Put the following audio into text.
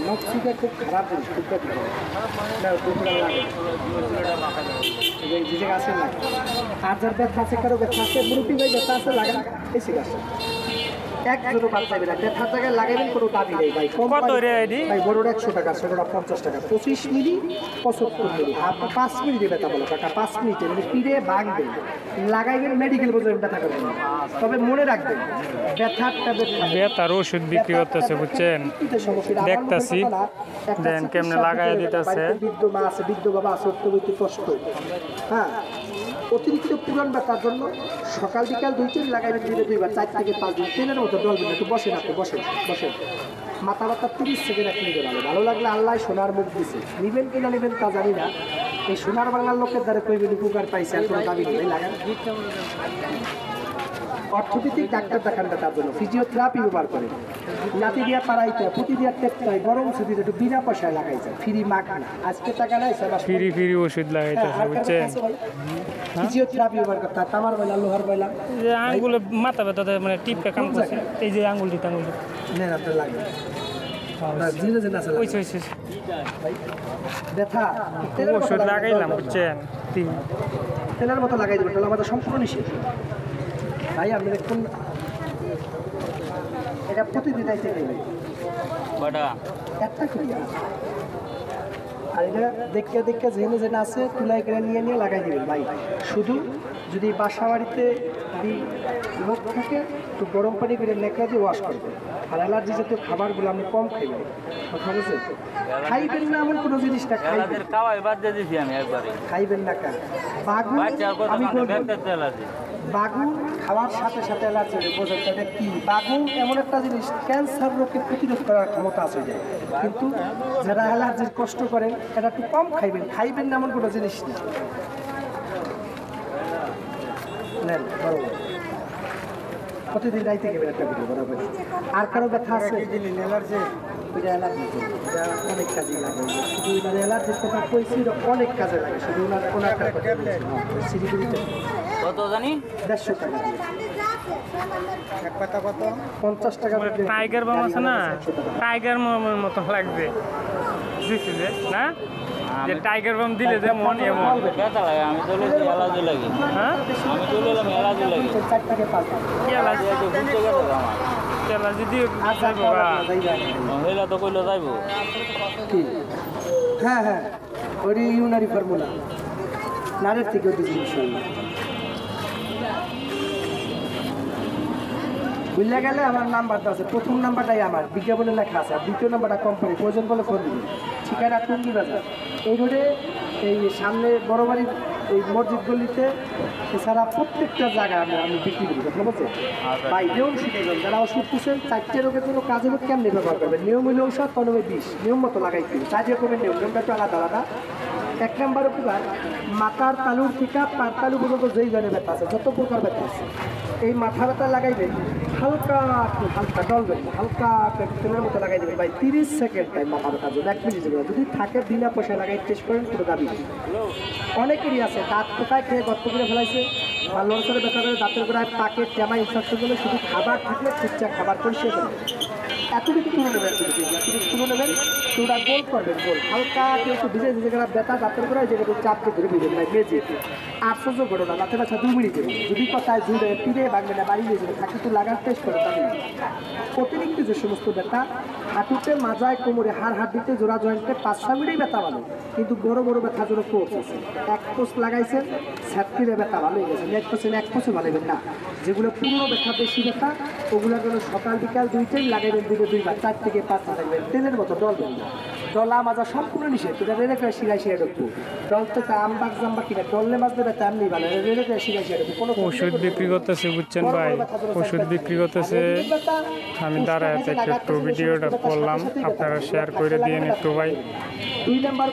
মক্সিটা খুব খারাপ জিনিস, খুব যে গাছের লাগে। আর যার ব্যথা আছে, কারো ব্যথা আছে, মুরব্বী ভাই ব্যথা আছে, লাগান এসে গাছ একজনও বাদ যাবে না। ব্যথার জায়গায় লাগাবেন, কোনো দাবি নেই ভাই। ভাই বড়োটা 100 টাকা, ছোটোটা 50 টাকা। 25 মিলি 75 মিলি, 5 মিনিটে ব্যথা বলো কাকা, 5 মিনিটে মানে পিড়ে ভাঙবেন, লাগাইবেন, মেডিকেল বোঝাবেন ব্যথা করবেন। তবে মনে রাখবেন ব্যথার ওষুধ বিক্রি করতেছে, বুঝছেন, দেখতেছি দেন কেমনে লাগাই দিতেছে। বৃদ্ধ মা আছে, বৃদ্ধ বাবা আছে, অত্যবৈতে কষ্ট। হ্যাঁ, অতিরিক্ত পুরান ব্যথার জন্য সকাল বিকাল 2 টাইম লাগাইবেন, দিনে 2 বার, 4 থেকে 5 দিন। তেলের মতো ডলবেন, একটু বসেন, আপনি বসেন বসেন। মাথা ব্যথা 30 সেকেন্ড এক মিনিটে ভালো। ভালো লাগলে আল্লাহ সোনার মুখ দিছে, নিবেন কিনা নেবেন তা জানি না। এই সোনার বাংলার লোকের দ্বারা কইবেন উপকার পাইছে, আর কোনো দাবি নেই। লাগান অর্থোপেডিক ডাক্তার দেখান তার জন্য, ফিজিওথেরাপি ব্যবহার করে, লাঠি দিয়া পাড়াইতে, পুঁতি দিয়া টেকতে হয়, গরম সুদি একটু বিনা পয়সায় লাগাইছে, ফ্রি মাগ না। আজকে টাকা নাই, ফ্রি ওষুধ লাগাইতেছে, বুঝছেন। ফিজিওথেরাপি ব্যবহার করতে হয়, তামার বয়লা, লোহার বয়লা, যে আঙ্গুলে মাথা ব্যথা মানে টিপটা কাম করছে, এই যে আঙ্গুল নেন আপনার লাগবে ব্যথা ওষুধ লাগাইলাম, বুঝছেন, তেলের মতো লাগাই দেবেন, তাহলে আমাদের সম্পূর্ণ নিষেধ। ভাই আপনি দেখুন, এটা প্রতিদিন আইতে নেবেন একটা করি, আর এটা দেখে দেখে যেখানে যেখানে আছে তুলাই করে নিয়ে নিয়ে লাগাই দেবেন ভাই। শুধু যদি বাসা বাড়িতে যদি লোক থাকে, একটু গরম পানি করে নেকড়া দিয়ে ওয়াশ করবেন। আর অ্যালার্জি জাতীয় খাবারগুলো আপনি কম খাইবেন, কথা বলছেন। খাইবেন না এমন কোনো জিনিসটা খাইবেন না। কেন বাগুন, আমি বাগুন খাওয়ার সাথে সাথে অ্যালার্জি বোঝেন এটা কি? বাগুন এমন একটা জিনিস, ক্যান্সার রোগকে প্রতিরোধ করার ক্ষমতা আছে যায়, কিন্তু যারা অ্যালার্জির কষ্ট করেন এটা একটু কম খাইবেন। খাইবেন না এমন কোনো জিনিস না। নেন বরাবর প্রতিদিন রাইতে গেবেন একটা ভিডিও বরাবর। আর কারো ব্যথা আছে অ্যালার্জি, ওইটা অ্যালার্জি অনেক কাজে লাগে। শুধু ওইটা অ্যালার্জির কথা কইছি, অনেক কাজে লাগে। শুধু ওনার শিলিগুড়িতে কত জানি 150 টাকা দিয়ে এক পাতা, কত 50 টাকা। টাইগার বাম আছে না, টাইগার বামের মতো লাগবে না, যে টাইগার বাম দিলে যেমন এমন ব্যথা লাগে। আমি চলে অ্যালার্জি লাগে। হ্যাঁ, আমি চলে এলাম অ্যালার্জি লাগে, 4 থেকে 5 অ্যালার্জি আছে, ঘুরতে গেছে আমার অ্যালার্জি দিয়ে হইলা তো কইলো যাইবো। হ্যাঁ হ্যাঁ, ওই ইউনারি ফর্মুলা নারের থেকে দিয়েছি ইনশাআল্লাহ। বুঝলে গেলে আমার নাম্বারটা আছে, প্রথম নাম্বারটাই আমার বিজ্ঞাপনে লেখা আছে, আর দ্বিতীয় নাম্বারটা কোম্পানি, প্রয়োজন বলে ফোন দিবি। ঠিকানা টুঙ্গি বাজার, এই রোডে, এই সামনে বড় বাড়ির এই মসজিদ গলিতে। এছাড়া প্রত্যেকটা জায়গায় আমি বিক্রি করি, কথা বলছে ভাই। নিয়ম শিখেছেন যারা ওষুধ দিচ্ছেন, 4টে রোগের জন্য কাজের কেমনি ব্যবহার করবেন। নিয়ম হইলে ঔষধ, তনবে বিষ, নিয়ম মতো লাগাই দিন। কাজে করবেন নিয়মটা একটু আলাদা আলাদা। 1 নম্বর উপকার, মাথার তালুর থেকে পার তালু পর্যন্ত যেই জনের ব্যথা আছে, যত প্রকার ব্যথা আছে, এই মাথা ব্যথা লাগাইবেন। হালকা হালকা ডলবেন, হালকা তেলের মতো লাগাই দেবেন ভাই। 30 সেকেন্ড টাইম মাথা ব্যথার জন্য, 1 মিনিট যদি থাকে বিনা পয়সা লাগাই টেস্ট করেন, কোনো দাবি নেই। অনেকেরই আছে দাঁত কোথায় খেয়ে গর্ত করে ফেলাইছে, বা লড়চড়ে ব্যথা করে দাঁতের গোড়ায় পাকে টেমা ইনফেকশন করলে, শুধু খাবার থাকলে ঠিকঠাক খাবার পরিষ্কার করবেন। এতটুকু তুলে নেবেন, এতটুকু তুলে নেবেন, চুড়া গোল করবেন, গোল হালকা একটু ভিজে ভিজে গেলে ব্যথা দাঁতের গোড়ায় যেগুলো চাপকে ধরে ভিজেন ভাই, মেজে। আশ্চর্য ঘটনা, দাঁতের ব্যথা 2 মিনিটে। যদি কথায় জুড়ে পিড়ে বাগবে না, বাড়ি নিয়ে যাবে, থাকি তো লাগার টেস্ট করে তাদের। অতিরিক্ত যে সমস্ত ব্যথা, হাঁটুতে, মাজায়, কোমরে, হাড়-হাড়িতে, জোড়া জয়েন্টে 5-6 মিনিটেই ব্যথা ভালো, কিন্তু বড় বড় ব্যথার জন্য কোর্স আছে। 1 পোস্ট লাগাইছেন, স্যাটকিরে ব্যথা ভালো হয়ে গেছে, 1 পোস্টে ভালোবেন না। যেগুলো পুরো ব্যথা, বেশি ব্যথা, ওগুলোর জন্য সকাল বিকাল 2 টাইম লাগাইবেন, দিনে 2 বার, 4 থেকে 5 থাকবেন। তেলের মতো ডলবেন না, ডলা মাজা সম্পূর্ণ নিষেধ। এটা রেলে করে শিরায় ঢুকবো, ডলতে আমবাগ জাম্বা কিনা ডললে মাজতে ব্যথা এমনি ভালো, রেলে করে শিরায় ঢুকবো। ওষুধ বিক্রি করতেছে, বুঝছেন ভাই, ওষুধ বিক্রি করতেছে। আমি দাঁড়ায় থেকে একটু ভিডিওটা করলাম, আপনারা শেয়ার করে দিয়েন একটু ভাই। 2 নাম্বার